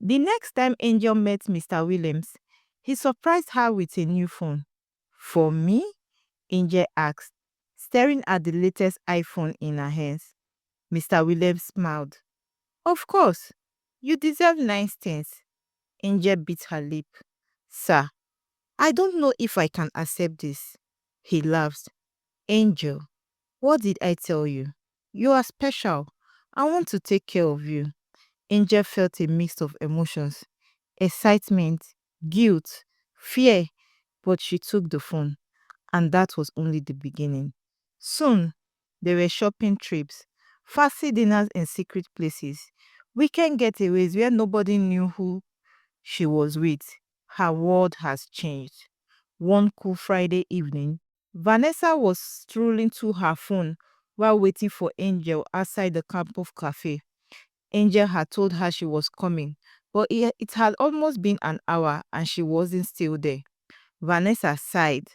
The next time Angel met Mr. Williams, he surprised her with a new phone. For me? Angel asked, staring at the latest iPhone in her hands. Mr. Williams smiled. Of course, you deserve nice things. Angel bit her lip. Sir, I don't know if I can accept this. He laughed. Angel, what did I tell you? You are special. I want to take care of you. Angel felt a mix of emotions, excitement, guilt, fear, but she took the phone, and that was only the beginning. Soon, there were shopping trips, fancy dinners in secret places, weekend getaways where nobody knew who she was with. Her world has changed. One cool Friday evening, Vanessa was strolling to her phone while waiting for Angel outside the campus cafe. Angel had told her she was coming, but it had almost been an hour and she wasn't still there. Vanessa sighed,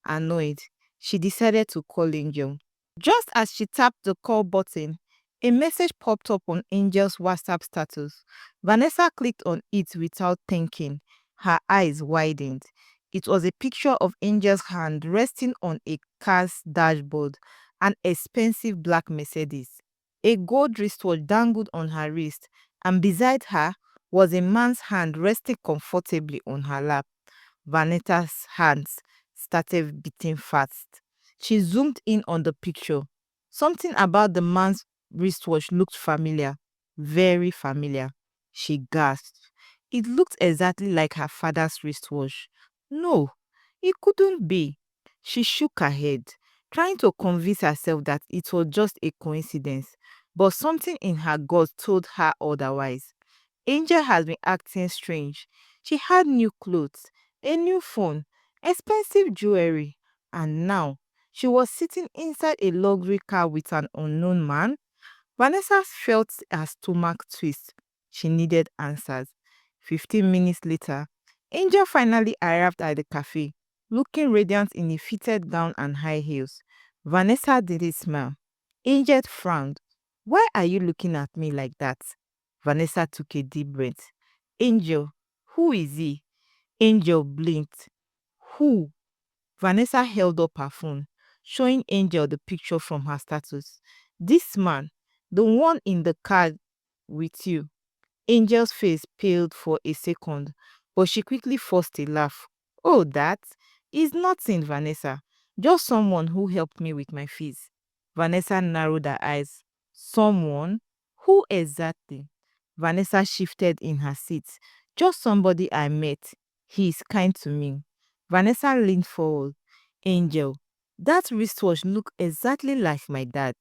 annoyed. She decided to call Angel. Just as she tapped the call button, a message popped up on Angel's WhatsApp status. Vanessa clicked on it without thinking. Her eyes widened. It was a picture of Angel's hand resting on a car's dashboard, an expensive black Mercedes. A gold wristwatch dangled on her wrist, and beside her was a man's hand resting comfortably on her lap. Vanessa's hands started beating fast. She zoomed in on the picture. Something about the man's wristwatch looked familiar, very familiar. She gasped. It looked exactly like her father's wristwatch. No, it couldn't be. She shook her head, trying to convince herself that it was just a coincidence, but something in her gut told her otherwise. Angel has been acting strange. She had new clothes, a new phone, expensive jewelry, and now she was sitting inside a luxury car with an unknown man. Vanessa felt her stomach twist. She needed answers. 15 minutes later, Angel finally arrived at the cafe, looking radiant in a fitted gown and high heels. Vanessa didn't smile. Angel frowned. Why are you looking at me like that? Vanessa took a deep breath. Angel, who is he? Angel blinked. Who? Vanessa held up her phone, showing Angel the picture from her status. This man, the one in the car with you. Angel's face paled for a second, but she quickly forced a laugh. Oh, that is nothing, Vanessa. Just someone who helped me with my fees. Vanessa narrowed her eyes. Someone? Who exactly? Vanessa shifted in her seat. Just somebody I met. He is kind to me. Vanessa leaned forward. Angel, that wristwatch looked exactly like my dad.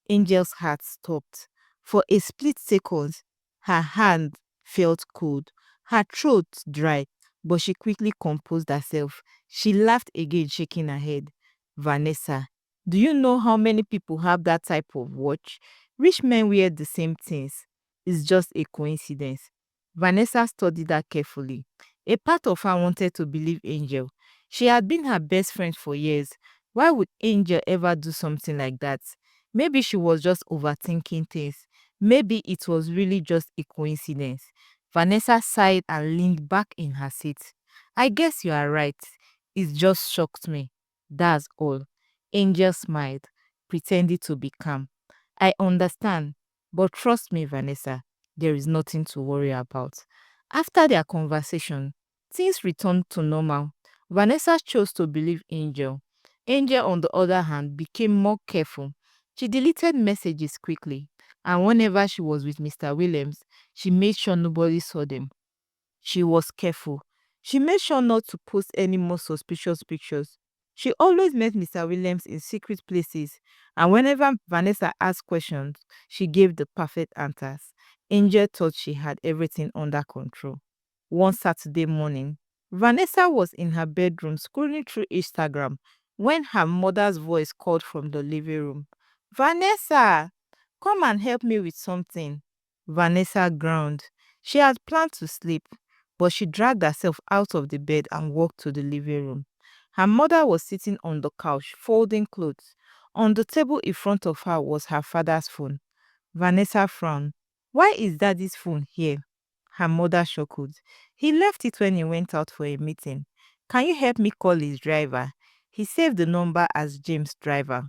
Angel's heart stopped. For a split second, her hand felt cold, her throat dry, but she quickly composed herself. She laughed again, shaking her head. Vanessa, do you know how many people have that type of watch? Rich men wear the same things. It's just a coincidence. Vanessa studied her carefully. A part of her wanted to believe Angel. She had been her best friend for years. Why would Angel ever do something like that? Maybe she was just overthinking things. Maybe it was really just a coincidence. Vanessa sighed and leaned back in her seat. I guess you are right. It just shocked me. That's all. Angel smiled, pretending to be calm. I understand, but trust me, Vanessa, there is nothing to worry about. After their conversation, things returned to normal. Vanessa chose to believe Angel. Angel, on the other hand, became more careful. She deleted messages quickly, and whenever she was with Mr. Williams, she made sure nobody saw them. She was careful. She made sure not to post any more suspicious pictures. She always met Mr. Williams in secret places, and whenever Vanessa asked questions, she gave the perfect answers. Angel thought she had everything under control. One Saturday morning, Vanessa was in her bedroom scrolling through Instagram when her mother's voice called from the living room. Vanessa, come and help me with something. Vanessa groaned. She had planned to sleep, but she dragged herself out of the bed and walked to the living room. Her mother was sitting on the couch, folding clothes. On the table in front of her was her father's phone. Vanessa frowned. Why is daddy's phone here? Her mother chuckled. He left it when he went out for a meeting. Can you help me call his driver? He saved the number as James' driver.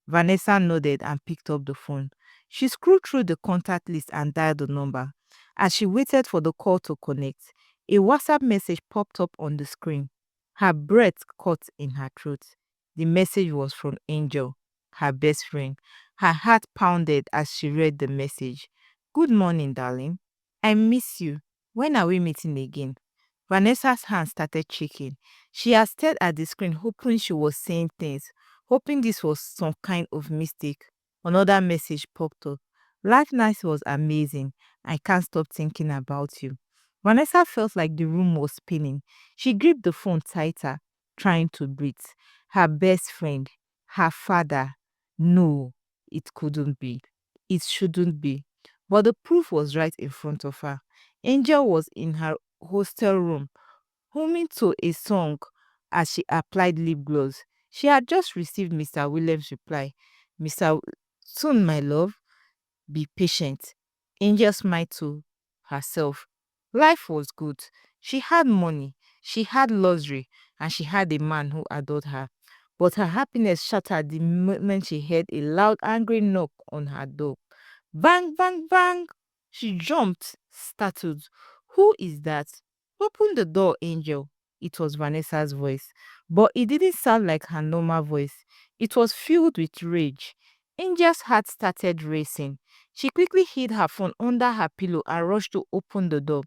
Vanessa nodded and picked up the phone. She scrolled through the contact list and dialed the number. As she waited for the call to connect, a WhatsApp message popped up on the screen. Her breath caught in her throat. The message was from Angel, her best friend. Her heart pounded as she read the message. Good morning, darling. I miss you. When are we meeting again? Vanessa's hand started shaking. She had stared at the screen, hoping she was saying things, hoping this was some kind of mistake. Another message popped up. Last night was amazing. I can't stop thinking about you. Vanessa felt like the room was spinning. She gripped the phone tighter, trying to breathe. Her best friend, her father. No, it couldn't be. It shouldn't be. But the proof was right in front of her. Angel was in her hostel room, humming to a song as she applied lip gloss. She had just received Mr. Williams' reply. Mr. Soon, my love, be patient. Angel smiled to herself. Life was good. She had money, she had luxury, and she had a man who adored her. But her happiness shattered the moment she heard a loud, angry knock on her door. Bang, bang, bang! She jumped, startled. Who is that? Open the door, Angel. It was Vanessa's voice, but it didn't sound like her normal voice. It was filled with rage. Angel's heart started racing. She quickly hid her phone under her pillow and rushed to open the door.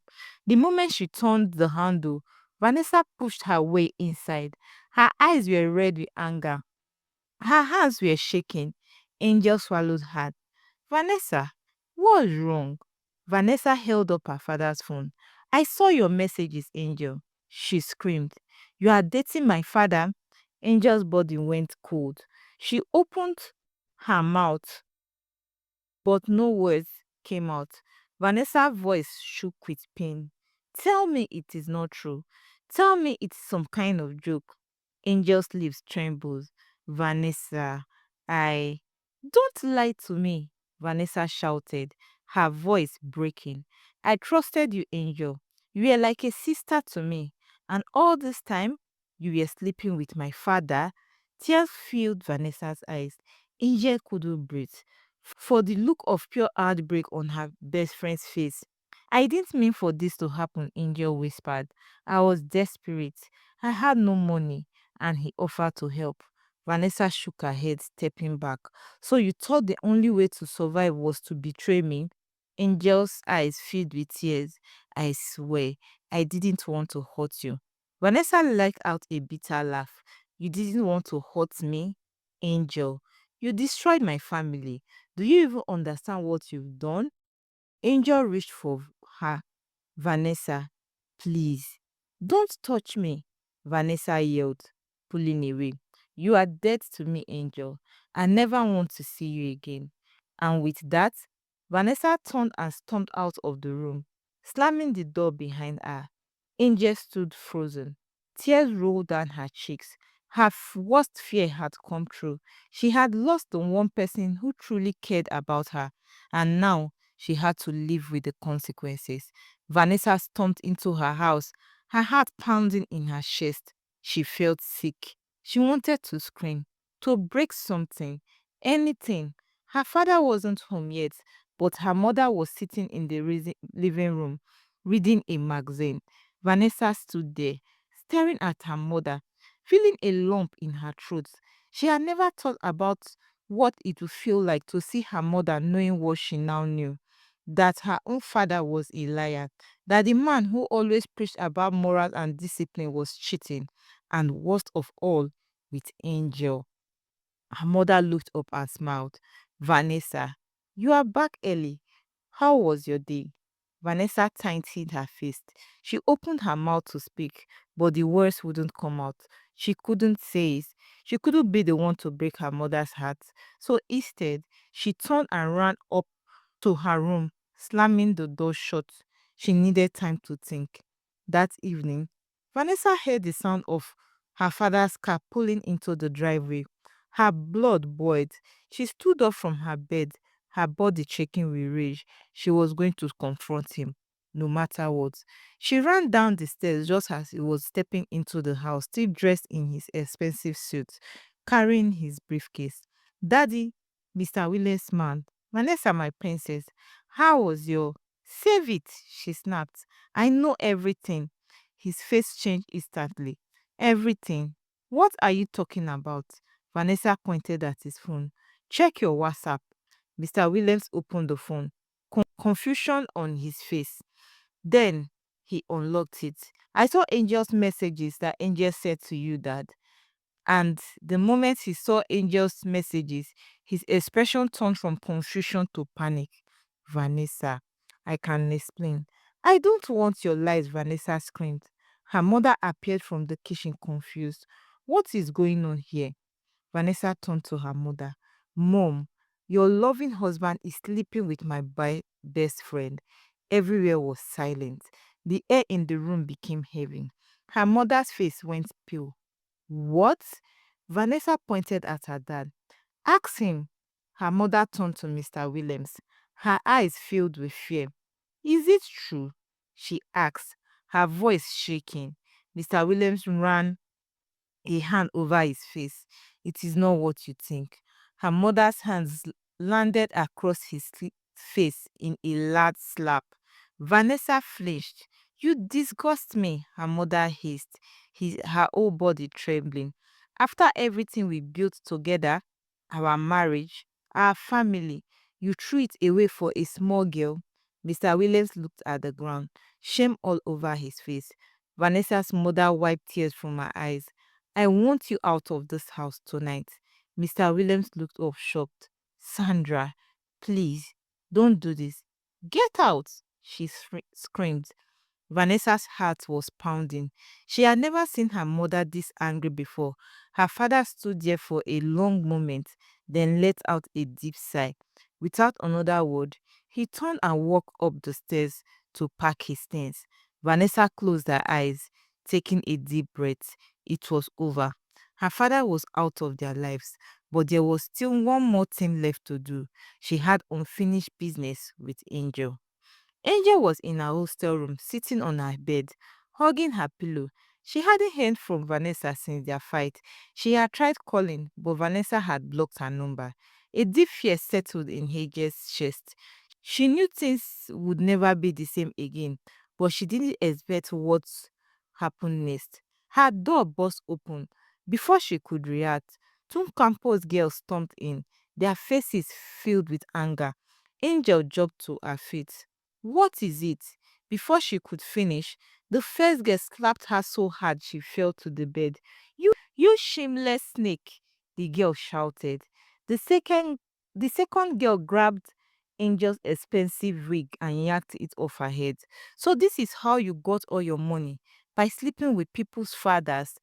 The moment she turned the handle, Vanessa pushed her way inside. Her eyes were red with anger. Her hands were shaking. Angel swallowed hard. Vanessa, what's wrong? Vanessa held up her father's phone. I saw your messages, Angel. She screamed. You are dating my father? Angel's body went cold. She opened her mouth, but no words came out. Vanessa's voice shook with pain. Tell me it is not true. Tell me it's some kind of joke. Angel's lips trembled. Vanessa, I. Don't lie to me, Vanessa shouted, her voice breaking. I trusted you, Angel. You were like a sister to me. And all this time, you were sleeping with my father. Tears filled Vanessa's eyes. Angel couldn't breathe for the look of pure heartbreak on her best friend's face. I didn't mean for this to happen, Angel whispered. I was desperate. I had no money, and he offered to help. Vanessa shook her head, stepping back. So you thought the only way to survive was to betray me? Angel's eyes filled with tears. I swear, I didn't want to hurt you. Vanessa let out a bitter laugh. You didn't want to hurt me? Angel, you destroyed my family. Do you even understand what you've done? Angel reached for her. Vanessa, please, don't touch me, Vanessa yelled, pulling away. You are dead to me, Angel. I never want to see you again. And with that, Vanessa turned and stormed out of the room, slamming the door behind her. Angel stood frozen. Tears rolled down her cheeks. Her worst fear had come true. She had lost the one person who truly cared about her, and now she had to live with the consequences. Vanessa stormed into her house, her heart pounding in her chest. She felt sick. She wanted to scream, to break something, anything. Her father wasn't home yet, but her mother was sitting in the living room, reading a magazine. Vanessa stood there, staring at her mother, feeling a lump in her throat. She had never thought about what it would feel like to see her mother knowing what she now knew, that her own father was a liar, that the man who always preached about morals and discipline was cheating, and worst of all, with Angel. Her mother looked up and smiled. Vanessa, you are back early. How was your day? Vanessa tightened her fist. She opened her mouth to speak, but the words wouldn't come out. She couldn't say it. She couldn't be the one to break her mother's heart. So instead, she turned and ran up to her room, slamming the door shut. She needed time to think. That evening, Vanessa heard the sound of her father's car pulling into the driveway. Her blood boiled. She stood up from her bed, her body shaking with rage. She was going to confront him. no matter what. She ran down the stairs just as he was stepping into the house, still dressed in his expensive suit, carrying his briefcase. Daddy, Mr. Willis man, Vanessa, my princess, how was your— Save it, she snapped. I know everything. His face changed instantly. Everything. What are you talking about? Vanessa pointed at his phone. Check your WhatsApp. Mr. Williams opened the phone, confusion on his face. Then he unlocked it. I saw Angel's messages that Angel said to you, Dad. And the moment he saw Angel's messages, his expression turned from confusion to panic. Vanessa, I can explain. I don't want your lies, Vanessa screamed. Her mother appeared from the kitchen confused. What is going on here? Vanessa turned to her mother. Mom, your loving husband is sleeping with my best friend. Everywhere was silent. The air in the room became heavy. Her mother's face went pale. What? Vanessa pointed at her dad. Ask him. Her mother turned to Mr. Williams. Her eyes filled with fear. Is it true? She asked, her voice shaking. Mr. Williams ran a hand over his face. It is not what you think. Her mother's hands landed across his face in a loud slap. Vanessa flinched. You disgust me, her mother hissed, her whole body trembling. After everything we built together, our marriage, our family, you threw it away for a small girl. Mr. Williams looked at the ground, shame all over his face. Vanessa's mother wiped tears from her eyes. I want you out of this house tonight. Mr. Williams looked up shocked. Sandra, please, don't do this. Get out, she screamed. Vanessa's heart was pounding. She had never seen her mother this angry before. Her father stood there for a long moment, then let out a deep sigh. Without another word, he turned and walked up the stairs to pack his things. Vanessa closed her eyes, taking a deep breath. It was over. Her father was out of their lives, but there was still one more thing left to do. She had unfinished business with Angel. Angel was in her hostel room, sitting on her bed, hugging her pillow. She hadn't heard from Vanessa since their fight. She had tried calling, but Vanessa had blocked her number. A deep fear settled in Angel's chest. She knew things would never be the same again, but she didn't expect what happened next. Her door burst open. Before she could react, two campus girls stormed in, their faces filled with anger. Angel jumped to her feet. What is it? Before she could finish, the first girl slapped her so hard she fell to the bed. You shameless snake, the girl shouted. The second the second girl grabbed Angel's expensive wig and yanked it off her head. So this is how you got all your money, by sleeping with people's fathers.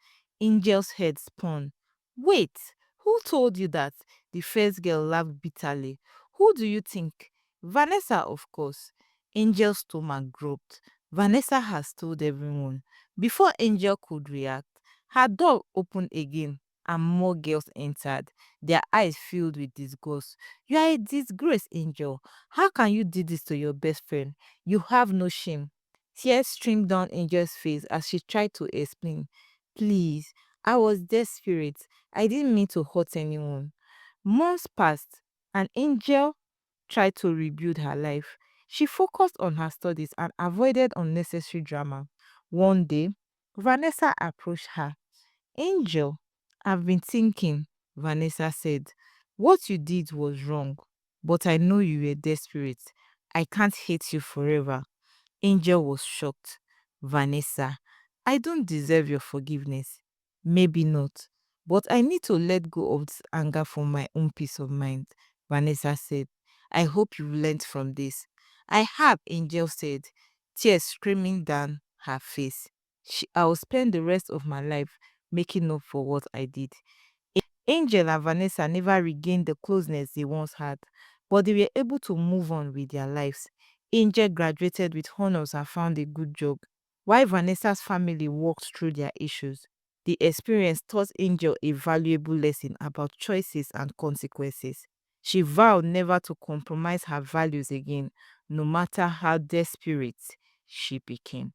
Angel's head spun. Wait, who told you that? The first girl laughed bitterly. Who do you think? Vanessa, of course. Angel's stomach dropped. Vanessa has told everyone. Before Angel could react, her door opened again and more girls entered, their eyes filled with disgust. You are a disgrace, Angel. How can you do this to your best friend? You have no shame. Tears streamed down Angel's face as she tried to explain. Please, I was desperate. I didn't mean to hurt anyone. Months passed, and Angel tried to rebuild her life. She focused on her studies and avoided unnecessary drama. One day, Vanessa approached her. Angel, I've been thinking, Vanessa said. What you did was wrong, but I know you were desperate. I can't hate you forever. Angel was shocked. Vanessa, I don't deserve your forgiveness. Maybe not, but I need to let go of this anger for my own peace of mind, Vanessa said. I hope you've learned from this. I have, Angel said, tears streaming down her face. I will spend the rest of my life making up for what I did. Angel and Vanessa never regained the closeness they once had, but they were able to move on with their lives. Angel graduated with honors and found a good job, while Vanessa's family worked through their issues. The experience taught Angel a valuable lesson about choices and consequences. She vowed never to compromise her values again, no matter how desperate she became.